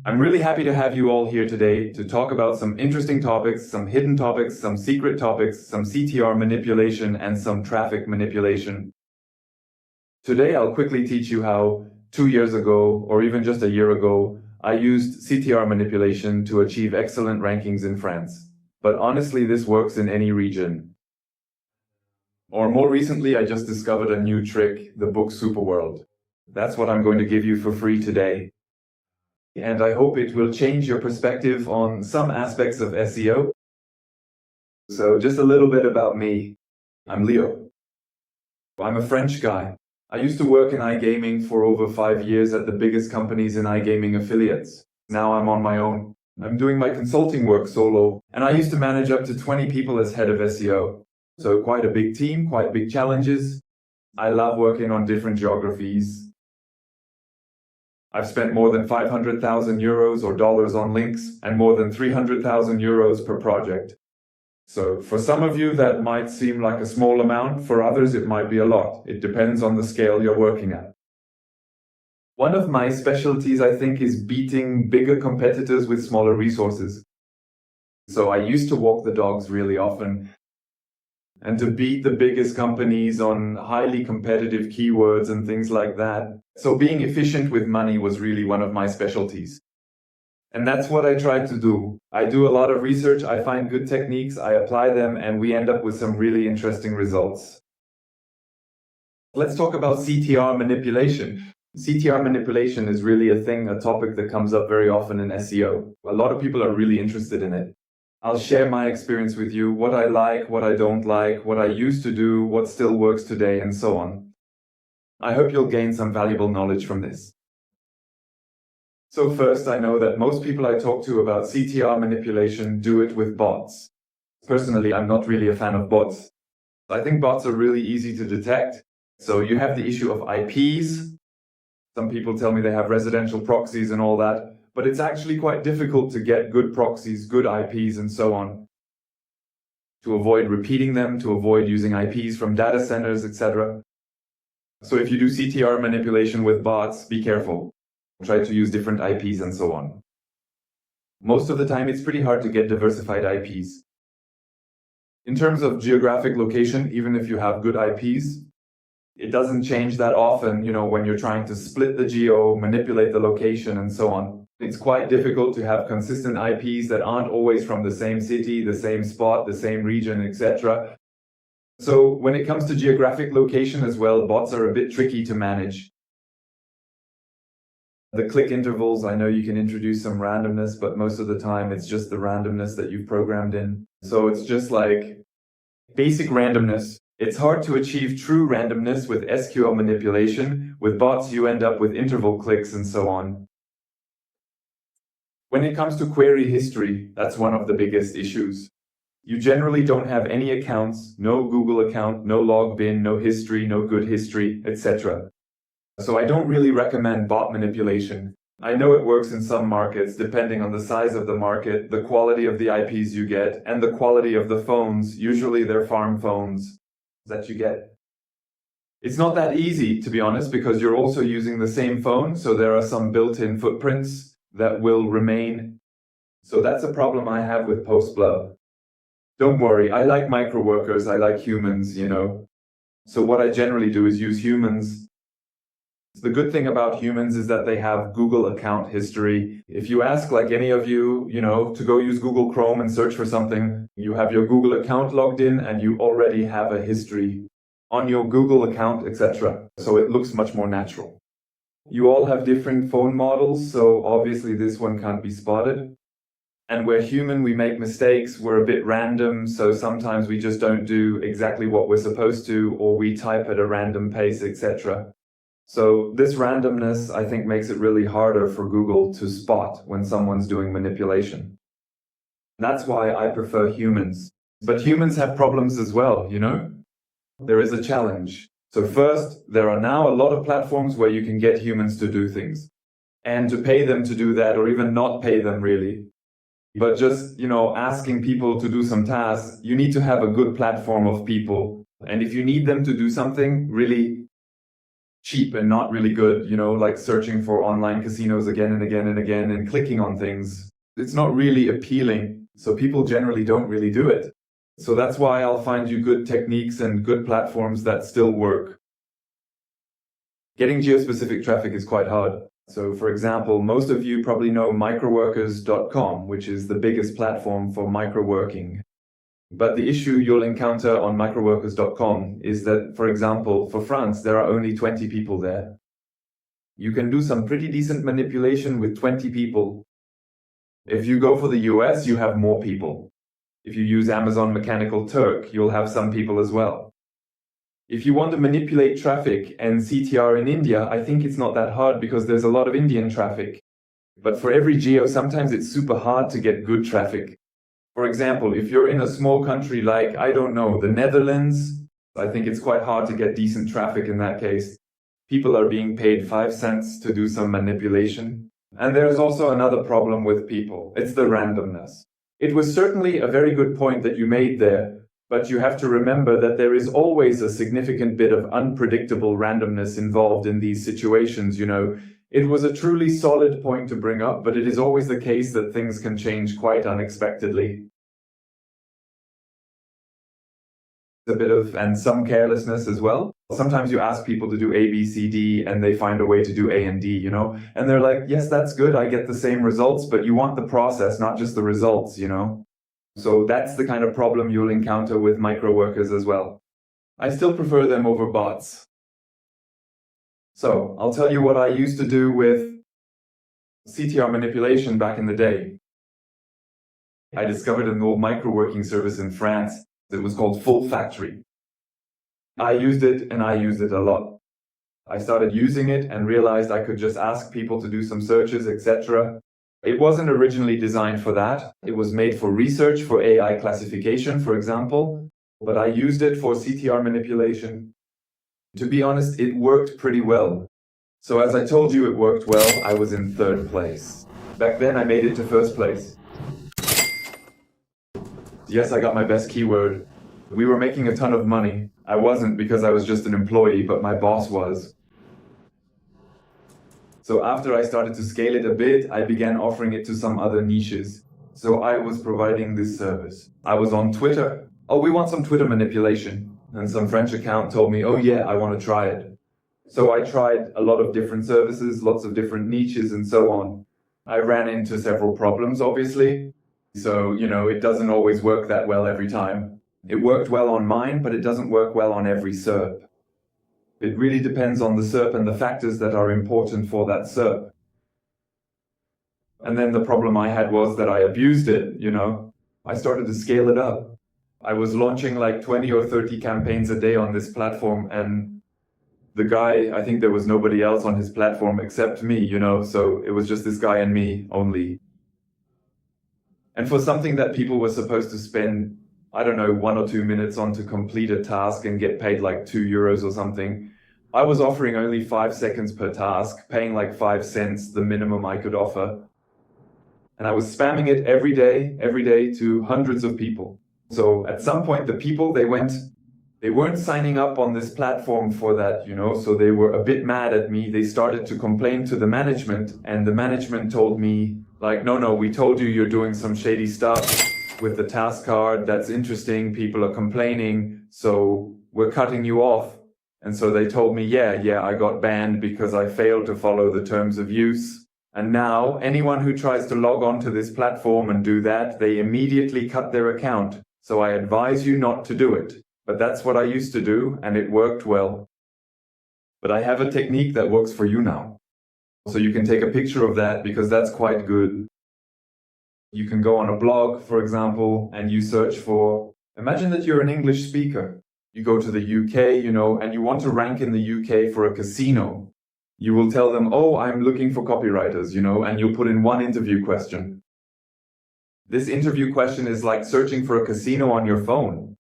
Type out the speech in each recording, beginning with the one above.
I'm really happy to have you all here today to talk about some interesting topics, some hidden topics, some secret topics, some CTR manipulation, and some traffic manipulation. Today, I'll quickly teach you how 2 years ago, or even just a year ago, I used CTR manipulation to achieve excellent rankings in France. But honestly, this works in any region. Or more recently, I just discovered a new trick, the book Superworld. That's what I'm going to give you for free today. And I hope it will change your perspective on some aspects of SEO. So just a little bit about me. I'm Leo. I'm a French guy. I used to work in iGaming for over 5 years at the biggest companies in iGaming affiliates. Now I'm on my own. I'm doing my consulting work solo, and I used to manage up to 20 people as head of SEO. So quite a big team, quite big challenges. I love working on different geographies. I've spent more than 500,000 euros or dollars on links and more than 300,000 euros per project. So for some of you that might seem like a small amount, for others it might be a lot. It depends on the scale you're working at. One of my specialties, I think, is beating bigger competitors with smaller resources. So I used to walk the dogs really often. And to beat the biggest companies on highly competitive keywords and things like that. So being efficient with money was really one of my specialties. And that's what I tried to do. I do a lot of research, I find good techniques, I apply them, and we end up with some really interesting results. Let's talk about CTR manipulation. CTR manipulation is really a thing, a topic that comes up very often in SEO. A lot of people are really interested in it. I'll share my experience with you, what I like, what I don't like, what I used to do, what still works today, and so on. I hope you'll gain some valuable knowledge from this. So first, I know that most people I talk to about CTR manipulation do it with bots. Personally, I'm not really a fan of bots. I think bots are really easy to detect. So you have the issue of IPs. Some people tell me they have residential proxies and all that. But it's actually quite difficult to get good proxies, good IPs, and so on. To avoid repeating them, to avoid using IPs from data centers, etc. So if you do CTR manipulation with bots, be careful. Try to use different IPs and so on. Most of the time, it's pretty hard to get diversified IPs. In terms of geographic location, even if you have good IPs, it doesn't change that often, when you're trying to split the geo, manipulate the location, and so on. It's quite difficult to have consistent IPs that aren't always from the same city, the same spot, the same region, etc. So when it comes to geographic location as well, bots are a bit tricky to manage. The click intervals, I know you can introduce some randomness, but most of the time it's just the randomness that you've programmed in. So it's just like basic randomness. It's hard to achieve true randomness with SQL manipulation. With bots, you end up with interval clicks and so on. When it comes to query history, that's one of the biggest issues. You generally don't have any accounts, no Google account, no logbin, no history, no good history, etc. So I don't really recommend bot manipulation. I know it works in some markets, depending on the size of the market, the quality of the IPs you get, and the quality of the phones. Usually they're farm phones that you get. It's not that easy, to be honest, because you're also using the same phone, so there are some built-in footprints that will remain. So that's a problem I have with PostBlub. Don't worry, I like micro workers, I like humans, So what I generally do is use humans. The good thing about humans is that they have Google account history. If you ask like any of you, to go use Google Chrome and search for something, you have your Google account logged in and you already have a history on your Google account, etc. So it looks much more natural. You all have different phone models, so obviously this one can't be spotted. And we're human, we make mistakes, we're a bit random, so sometimes we just don't do exactly what we're supposed to, or we type at a random pace, etc. So this randomness, I think, makes it really harder for Google to spot when someone's doing manipulation. That's why I prefer humans. But humans have problems as well, There is a challenge. So first, there are now a lot of platforms where you can get humans to do things. And to pay them to do that, or even not pay them really. But just, asking people to do some tasks, you need to have a good platform of people. And if you need them to do something, really, cheap and not really good, like searching for online casinos again and again and again and clicking on things. It's not really appealing, so people generally don't really do it. So that's why I'll find you good techniques and good platforms that still work. Getting geospecific traffic is quite hard. So for example, most of you probably know microworkers.com, which is the biggest platform for microworking. But the issue you'll encounter on microworkers.com is that, for example, for France, there are only 20 people there. You can do some pretty decent manipulation with 20 people. If you go for the US, you have more people. If you use Amazon Mechanical Turk, you'll have some people as well. If you want to manipulate traffic and CTR in India, I think it's not that hard because there's a lot of Indian traffic. But for every geo, sometimes it's super hard to get good traffic. For example, if you're in a small country like, I don't know, the Netherlands, I think it's quite hard to get decent traffic in that case. People are being paid 5 cents to do some manipulation. And there's also another problem with people. It's the randomness. It was certainly a very good point that you made there, but you have to remember that there is always a significant bit of unpredictable randomness involved in these situations, It was a truly solid point to bring up, but it is always the case that things can change quite unexpectedly. A bit of, and some carelessness as well. Sometimes you ask people to do A, B, C, D, and they find a way to do A and D, And they're like, yes, that's good, I get the same results, but you want the process, not just the results, So that's the kind of problem you'll encounter with microworkers as well. I still prefer them over bots. So, I'll tell you what I used to do with CTR manipulation back in the day. I discovered an old microworking service in France. It was called Full Factory. I used it, and I used it a lot. I started using it and realized I could just ask people to do some searches, etc. It wasn't originally designed for that. It was made for research, for AI classification, for example. But I used it for CTR manipulation. To be honest, it worked pretty well. So as I told you it worked well, I was in 3rd place. Back then I made it to 1st place. Yes, I got my best keyword. We were making a ton of money. I wasn't because I was just an employee, but my boss was. So after I started to scale it a bit, I began offering it to some other niches. So I was providing this service. I was on Twitter. Oh, we want some Twitter manipulation. And some French account told me, oh yeah, I want to try it. So I tried a lot of different services, lots of different niches and so on. I ran into several problems, obviously. So, it doesn't always work that well every time. It worked well on mine, but it doesn't work well on every SERP. It really depends on the SERP and the factors that are important for that SERP. And then the problem I had was that I abused it, I started to scale it up. I was launching like 20 or 30 campaigns a day on this platform, and the guy, I think there was nobody else on his platform except me, so it was just this guy and me only. And for something that people were supposed to spend, I don't know, 1 or 2 minutes on to complete a task and get paid like €2 or something, I was offering only 5 seconds per task, paying like 5 cents, the minimum I could offer. And I was spamming it every day to hundreds of people. So at some point, the people, they weren't signing up on this platform for that, so they were a bit mad at me. They started to complain to the management, and the management told me, like, no, we told you you're doing some shady stuff with the task card. That's interesting. People are complaining, so we're cutting you off. And so they told me, yeah, I got banned because I failed to follow the terms of use. And now anyone who tries to log on to this platform and do that, they immediately cut their account. So I advise you not to do it. But that's what I used to do, and it worked well. But I have a technique that works for you now. So you can take a picture of that because that's quite good. You can go on a blog, for example, and you search for, imagine that you're an English speaker. You go to the UK, and you want to rank in the UK for a casino. You will tell them, oh, I'm looking for copywriters, and you'll put in one interview question. This interview question is like searching for a casino on your phone.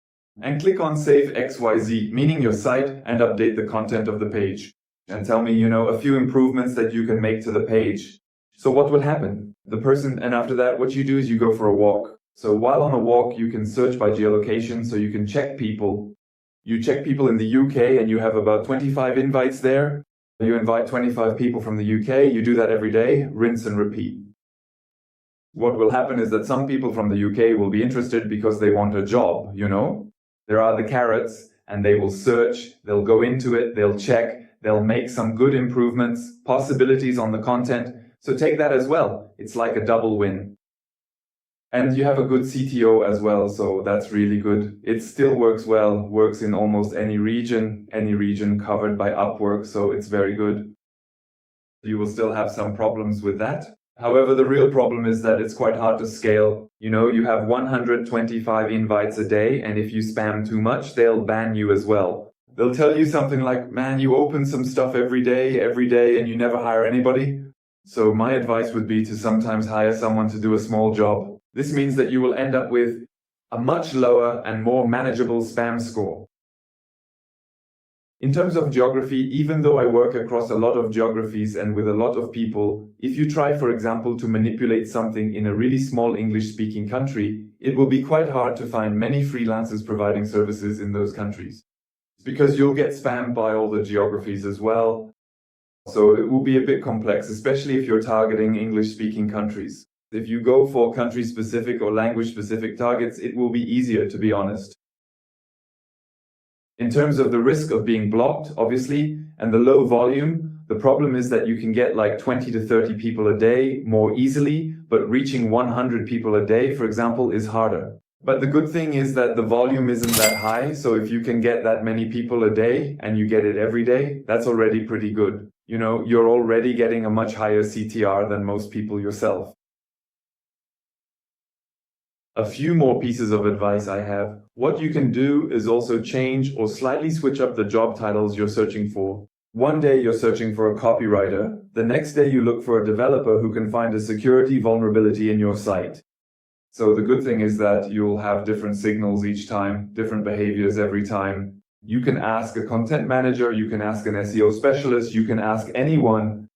And click on Save XYZ, meaning your site, and update the content of the page. And tell me, a few improvements that you can make to the page. So what will happen? And after that, what you do is you go for a walk. So while on a walk, you can search by geolocation, so you can check people. You check people in the UK and you have about 25 invites there. You invite 25 people from the UK, you do that every day, rinse and repeat. What will happen is that some people from the UK will be interested because they want a job, you know? There are the carrots, and they will search, they'll go into it, they'll check, they'll make some good improvements, possibilities on the content. So take that as well. It's like a double win. And you have a good CTO as well, so that's really good. It still works well, works in almost any region covered by Upwork, so it's very good. You will still have some problems with that. However, the real problem is that it's quite hard to scale. You know, you have 125 invites a day, and if you spam too much, they'll ban you as well. They'll tell you something like, man, you open some stuff every day, and you never hire anybody. So my advice would be to sometimes hire someone to do a small job. This means that you will end up with a much lower and more manageable spam score. In terms of geography, even though I work across a lot of geographies and with a lot of people, if you try, for example, to manipulate something in a really small English-speaking country, it will be quite hard to find many freelancers providing services in those countries. Because you'll get spammed by all the geographies as well. So it will be a bit complex, especially if you're targeting English-speaking countries. If you go for country-specific or language-specific targets, it will be easier, to be honest. In terms of the risk of being blocked, obviously, and the low volume, the problem is that you can get like 20 to 30 people a day more easily, but reaching 100 people a day, for example, is harder. But the good thing is that the volume isn't that high, so if you can get that many people a day and you get it every day, that's already pretty good. You know, you're already getting a much higher CTR than most people yourself. A few more pieces of advice I have. What you can do is also change or slightly switch up the job titles you're searching for. One day you're searching for a copywriter. The next day you look for a developer who can find a security vulnerability in your site. So the good thing is that you'll have different signals each time, different behaviors every time. You can ask a content manager, you can ask an SEO specialist, you can ask anyone.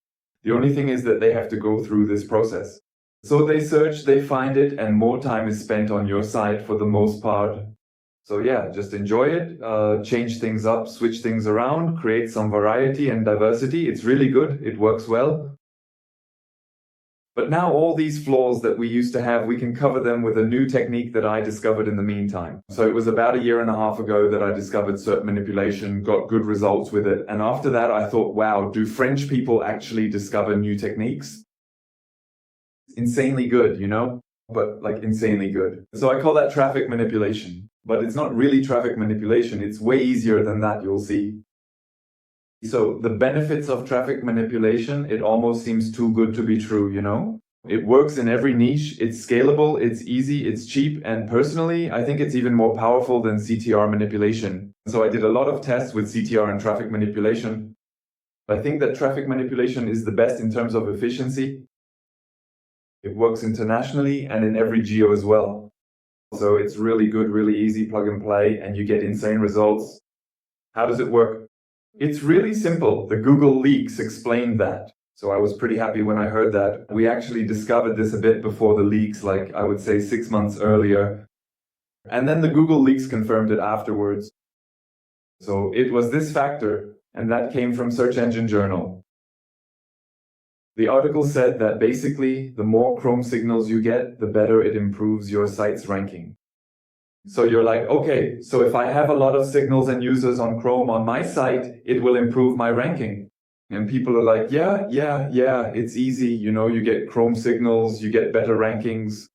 The only thing is that they have to go through this process. So they search, they find it, and more time is spent on your site for the most part. So yeah, just enjoy it, change things up, switch things around, create some variety and diversity. It's really good, it works well. But now all these flaws that we used to have, we can cover them with a new technique that I discovered in the meantime. So it was about 1.5 years ago that I discovered SERP manipulation, got good results with it. And after that, I thought, wow, do French people actually discover new techniques? Insanely good, you know, but like insanely good. So I call that traffic manipulation, but it's not really traffic manipulation. It's way easier than that, you'll see. So the benefits of traffic manipulation, it almost seems too good to be true, you know? It works in every niche, it's scalable, it's easy, it's cheap, and personally, I think it's even more powerful than CTR manipulation. So I did a lot of tests with CTR and traffic manipulation. I think that traffic manipulation is the best in terms of efficiency. It works internationally and in every geo as well. So it's really good, really easy, plug and play, and you get insane results. How does it work? It's really simple. The Google leaks explained that. So I was pretty happy when I heard that. We actually discovered this a bit before the leaks, like I would say 6 months earlier. And then the Google leaks confirmed it afterwards. So it was this factor, and that came from Search Engine Journal. The article said that basically, the more Chrome signals you get, the better it improves your site's ranking. So you're like, okay, so if I have a lot of signals and users on Chrome on my site, it will improve my ranking. And people are like, yeah, it's easy. You know, you get Chrome signals, you get better rankings.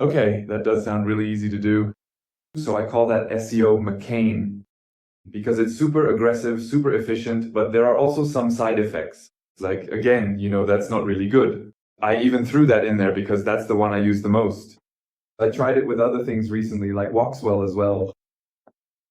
Okay, that does sound really easy to do. So I call that SEO McCain, because it's super aggressive, super efficient, but there are also some side effects. Like, again, you know, that's not really good. I even threw that in there because that's the one I use the most. I tried it with other things recently, like Waxwell as well.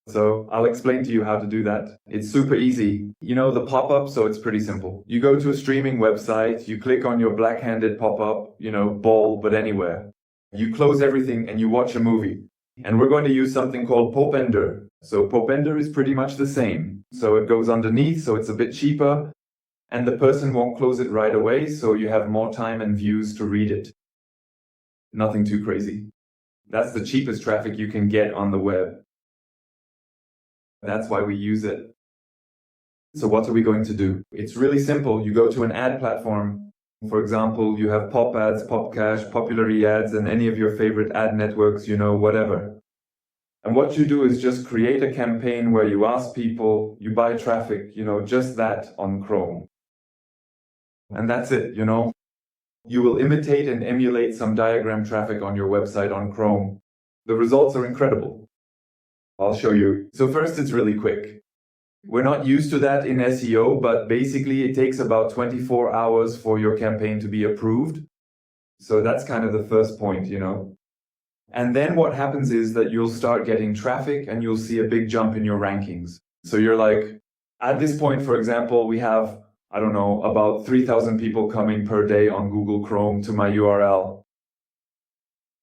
So I'll explain to you how to do that. It's super easy. You know the pop-up, so it's pretty simple. You go to a streaming website, you click on your black-handed pop-up, you know, ball, but anywhere. You close everything and you watch a movie. And we're going to use something called Popender. So Popender is pretty much the same. So it goes underneath, so it's a bit cheaper. And the person won't close it right away, so you have more time and views to read it. Nothing too crazy. That's the cheapest traffic you can get on the web. That's why we use it. So what are we going to do? It's really simple. You go to an ad platform. For example, you have Pop Ads, Popcash, Popular Ads, and any of your favorite ad networks, whatever. And what you do is just create a campaign where you ask people, you buy traffic, just that on Chrome. And that's it, You will imitate and emulate some diagram traffic on your website on Chrome. The results are incredible. I'll show you. So first, it's really quick. We're not used to that in SEO, but basically it takes about 24 hours for your campaign to be approved. So that's kind of the first point, And then what happens is that you'll start getting traffic and you'll see a big jump in your rankings. So you're like, at this point, for example, we have, about 3,000 people coming per day on Google Chrome to my URL.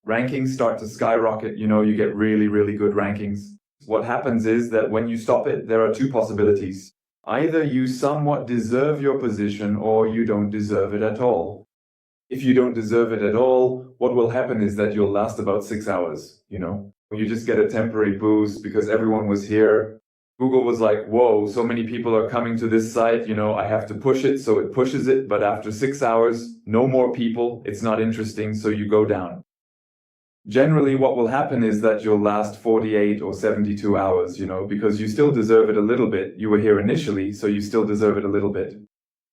Rankings start to skyrocket, you get really, really good rankings. What happens is that when you stop it, there are two possibilities. Either you somewhat deserve your position or you don't deserve it at all. If you don't deserve it at all, what will happen is that you'll last about 6 hours, You just get a temporary boost because everyone was here. Google was like, whoa, so many people are coming to this site, I have to push it, so it pushes it. But after 6 hours, no more people, it's not interesting, so you go down. Generally, what will happen is that you'll last 48 or 72 hours, because you still deserve it a little bit. You were here initially, so you still deserve it a little bit.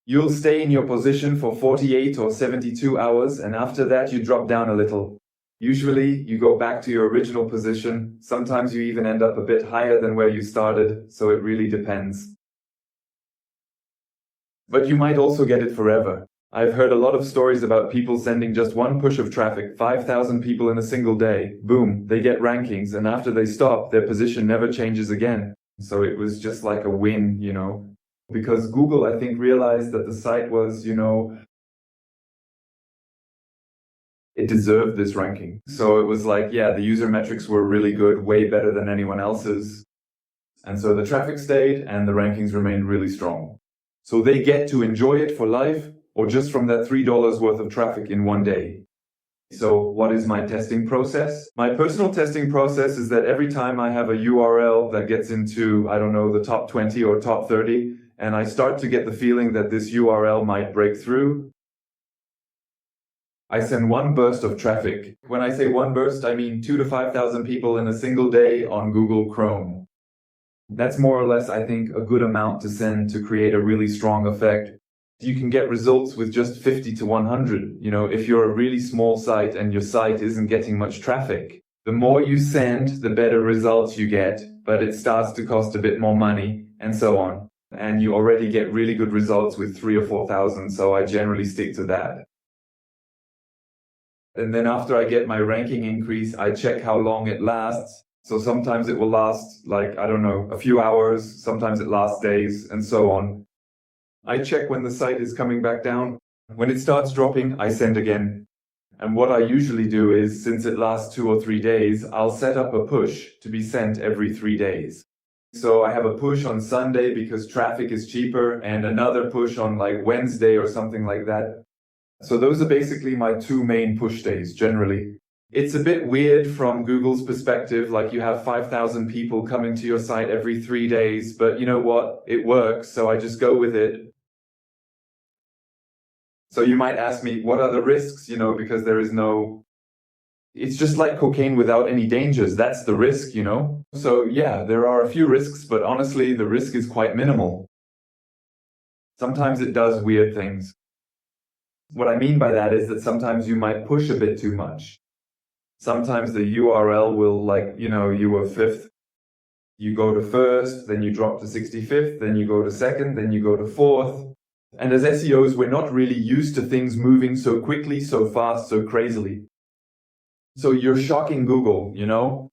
You'll stay in your position for 48 or 72 hours, and after that you drop down a little. Usually, you go back to your original position. Sometimes you even end up a bit higher than where you started, so it really depends. But you might also get it forever. I've heard a lot of stories about people sending just one push of traffic, 5,000 people in a single day. Boom, they get rankings, and after they stop, their position never changes again. So it was just like a win, Because Google, I think, realized that the site was, it deserved this ranking. So it was like, yeah, the user metrics were really good, way better than anyone else's. And so the traffic stayed and the rankings remained really strong. So they get to enjoy it for life, or just from that $3 worth of traffic in one day. So what is my testing process? My personal testing process is that every time I have a URL that gets into, the top 20 or top 30, and I start to get the feeling that this URL might break through, I send one burst of traffic. When I say one burst, I mean 2,000 to 5,000 people in a single day on Google Chrome. That's more or less, I think, a good amount to send to create a really strong effect. You can get results with just 50 to 100. If you're a really small site and your site isn't getting much traffic, the more you send, the better results you get, but it starts to cost a bit more money, and so on. And you already get really good results with 3,000 or 4,000, so I generally stick to that. And then after I get my ranking increase, I check how long it lasts. So sometimes it will last a few hours, sometimes it lasts days, and so on. I check when the site is coming back down. When it starts dropping, I send again. And what I usually do is, since it lasts 2 or 3 days, I'll set up a push to be sent every 3 days. So I have a push on Sunday because traffic is cheaper, and another push on Wednesday or something like that. So those are basically my 2 main push days, generally. It's a bit weird from Google's perspective, you have 5,000 people coming to your site every 3 days, but you know what? It works, so I just go with it. So you might ask me, what are the risks? Because there is it's just like cocaine without any dangers. That's the risk, So yeah, there are a few risks, but honestly, the risk is quite minimal. Sometimes it does weird things. What I mean by that is that sometimes you might push a bit too much. Sometimes the URL will, you were 5th, you go to 1st, then you drop to 65th, then you go to 2nd, then you go to 4th. And as SEOs, we're not really used to things moving so quickly, so fast, so crazily. So you're shocking Google,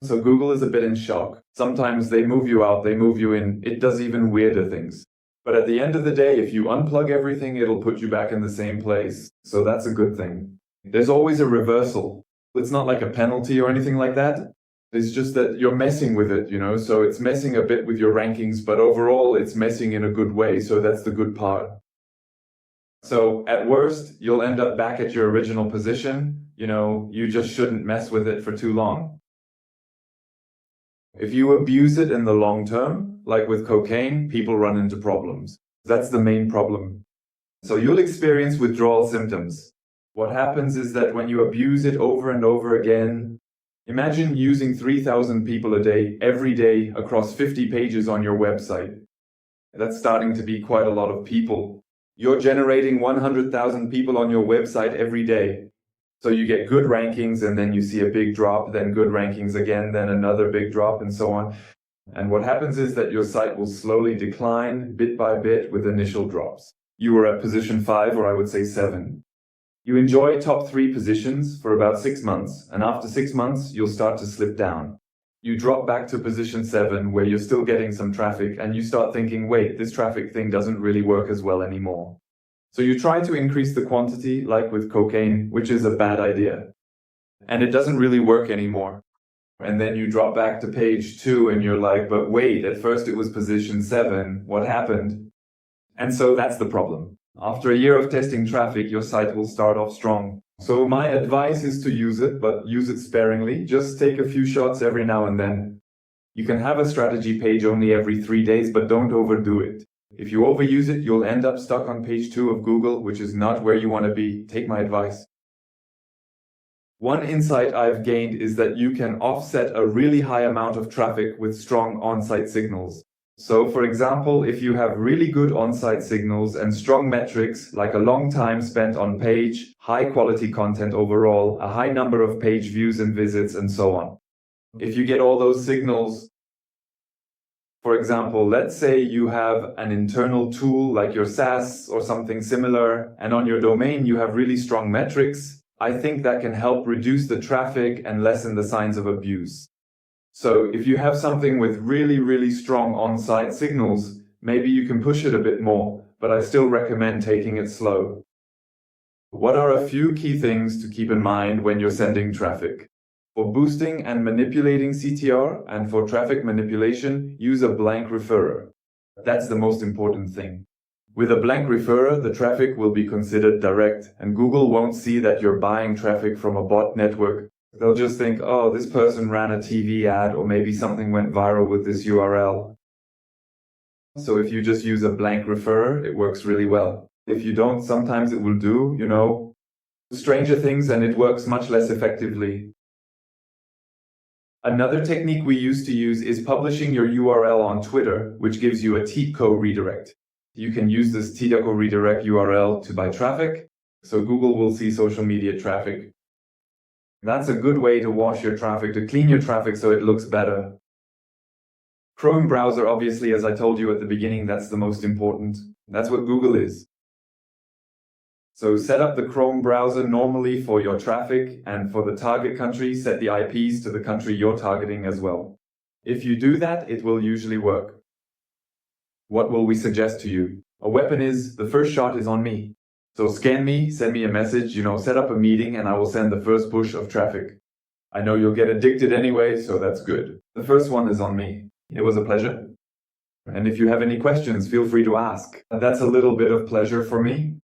So Google is a bit in shock. Sometimes they move you out, they move you in. It does even weirder things. But at the end of the day, if you unplug everything, it'll put you back in the same place. So that's a good thing. There's always a reversal. It's not like a penalty or anything like that. It's just that you're messing with it, So it's messing a bit with your rankings, but overall it's messing in a good way. So that's the good part. So at worst, you'll end up back at your original position. You just shouldn't mess with it for too long. If you abuse it in the long term, like with cocaine, people run into problems. That's the main problem. So you'll experience withdrawal symptoms. What happens is that when you abuse it over and over again, imagine using 3,000 people a day, every day, across 50 pages on your website. That's starting to be quite a lot of people. You're generating 100,000 people on your website every day. So you get good rankings and then you see a big drop, then good rankings again, then another big drop and so on. And what happens is that your site will slowly decline bit by bit with initial drops. You were at position 5, or I would say 7. You enjoy top 3 positions for about 6 months, and after 6 months, you'll start to slip down. You drop back to position 7 where you're still getting some traffic and you start thinking, wait, this traffic thing doesn't really work as well anymore. So you try to increase the quantity, like with cocaine, which is a bad idea. And it doesn't really work anymore. And then you drop back to page 2 and you're like, but wait, at first it was position 7, what happened? And so that's the problem. After a year of testing traffic, your site will start off strong. So my advice is to use it, but use it sparingly. Just take a few shots every now and then. You can have a strategy page only every 3 days, but don't overdo it. If you overuse it, you'll end up stuck on page 2 of Google, which is not where you want to be. Take my advice. One insight I've gained is that you can offset a really high amount of traffic with strong on-site signals. So, for example, if you have really good on-site signals and strong metrics, like a long time spent on page, high quality content overall, a high number of page views and visits, and so on. If you get all those signals, for example, let's say you have an internal tool like your SaaS or something similar, and on your domain you have really strong metrics, I think that can help reduce the traffic and lessen the signs of abuse. So if you have something with really strong on-site signals, maybe you can push it a bit more, but I still recommend taking it slow. What are a few key things to keep in mind when you're sending traffic? For boosting and manipulating CTR and for traffic manipulation, use a blank referrer. That's the most important thing. With a blank referrer, the traffic will be considered direct, and Google won't see that you're buying traffic from a bot network. They'll just think, oh, this person ran a TV ad, or maybe something went viral with this URL. So if you just use a blank referrer, it works really well. If you don't, sometimes it will do, stranger things, and it works much less effectively. Another technique we used to use is publishing your URL on Twitter, which gives you a TCO redirect. You can use this TCO redirect URL to buy traffic, so Google will see social media traffic. That's a good way to wash your traffic, to clean your traffic so it looks better. Chrome browser, obviously, as I told you at the beginning, that's the most important. That's what Google is. So set up the Chrome browser normally for your traffic, and for the target country, set the IPs to the country you're targeting as well. If you do that, it will usually work. What will we suggest to you? A weapon is, the first shot is on me. So scan me, send me a message, set up a meeting, and I will send the first push of traffic. I know you'll get addicted anyway, so that's good. The first one is on me. It was a pleasure. And if you have any questions, feel free to ask. That's a little bit of pleasure for me.